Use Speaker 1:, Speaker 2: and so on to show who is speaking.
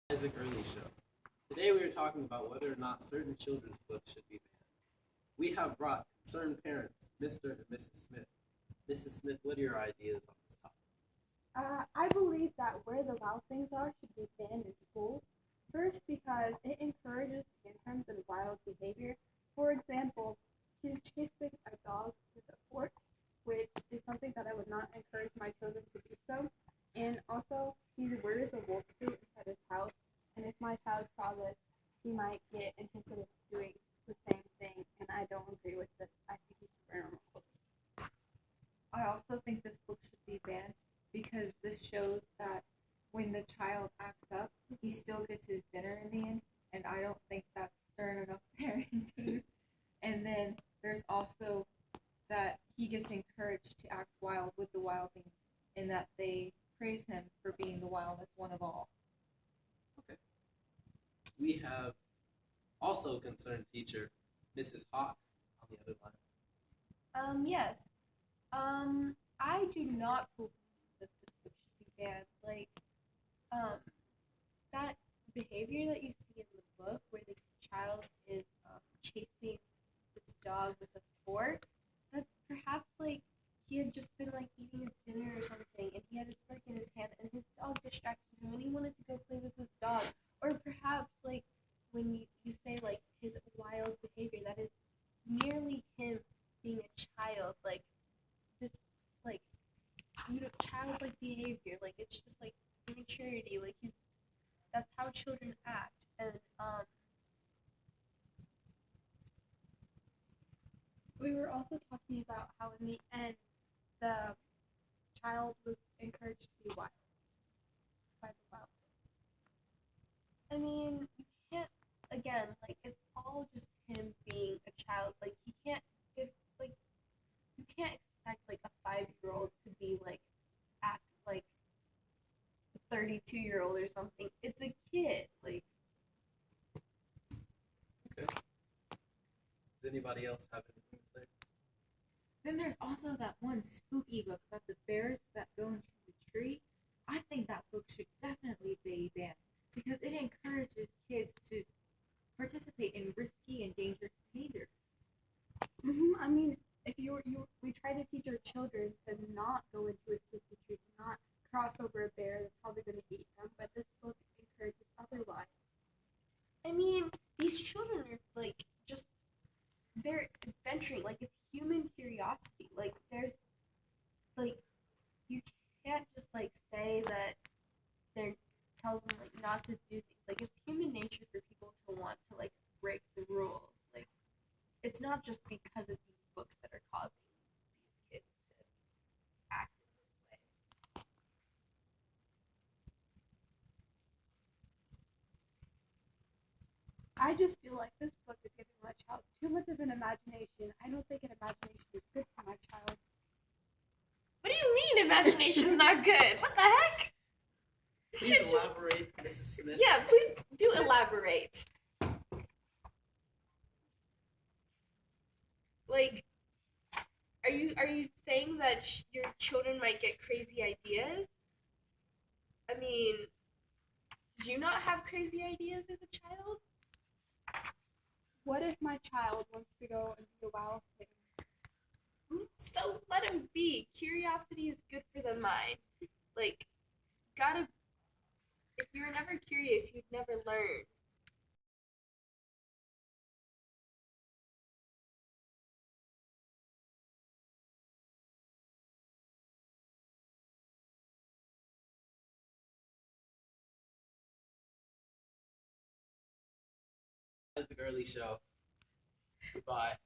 Speaker 1: Isaac Early Show. Today we are talking about whether or not certain children's books should be banned. We have brought concerned parents, Mr. and Mrs. Smith. Mrs. Smith, what are your ideas on this topic?
Speaker 2: I believe that Where the Wild Things Are should be banned in schools. First, because it encourages tantrums and wild behavior. For example, he's chasing a dog with a fork, which is something that I would not encourage my children to do so. And also, he wears a wolf suit inside his house, and if my child saw this, he might get interested in doing the same thing, and I don't agree with this. I think he should wear normal clothes.
Speaker 3: I also think this book should be banned because this shows that when the child acts up, he still gets his dinner in the end, and I don't think that's stern enough parenting. And then there's also that he gets encouraged to act wild with the wild things, and that they praise him for being the wildest one of all.
Speaker 1: Okay. We have also concerned teacher, Mrs. Hawk, on the other line.
Speaker 4: Yes. I do not believe that this book should be banned. That behavior that you see in the book where the child is chasing this dog with a fork, that perhaps he had just been eating his dinner or something, and he had his fork in his hand, and his dog distracted him, and he wanted to go play with his dog. Or perhaps when you say his wild behavior, that is merely him being a child, this childlike behavior, it's just immaturity, that's how children act. And
Speaker 2: We were also talking about how in the end the child was encouraged to be wild by the wild
Speaker 4: I mean, you can't, again, it's all just him being a child. He can't give, you can't expect, a 5-year-old to be, act like a 32-year-old or something. It's a kid.
Speaker 1: Okay. Does anybody else have anything to say?
Speaker 3: Then there's also that one spooky book about the bears that go into the tree. I think that book should definitely be banned because it encourages kids to participate in risky and dangerous behaviors.
Speaker 2: I mean, if we try to teach our children to not go into a spooky tree, to not cross over a bear that's probably going to eat them, but this book encourages otherwise.
Speaker 4: I mean, these children are, just, they're adventuring. It's human curiosity. There's, you can't just, say that they're tell them, not to do things. It's human nature for people to want to, break the rules. It's not just because of these books that are causing these kids to act in this way.
Speaker 2: I just feel like this book is giving my child too much of an imagination. I don't think an imagination is good for my child.
Speaker 4: What do you mean imagination's not good? What the heck?
Speaker 1: Please elaborate, Mrs. Smith.
Speaker 4: Yeah, please do elaborate. Are you saying that your children might get crazy ideas? I mean, did you not have crazy ideas as a child?
Speaker 2: What if my child wants to go and do a wild thing?
Speaker 4: So let him be. Curiosity is good for the mind. Gotta. If you were never curious, you'd never learn.
Speaker 1: Isaac Early Show. Goodbye.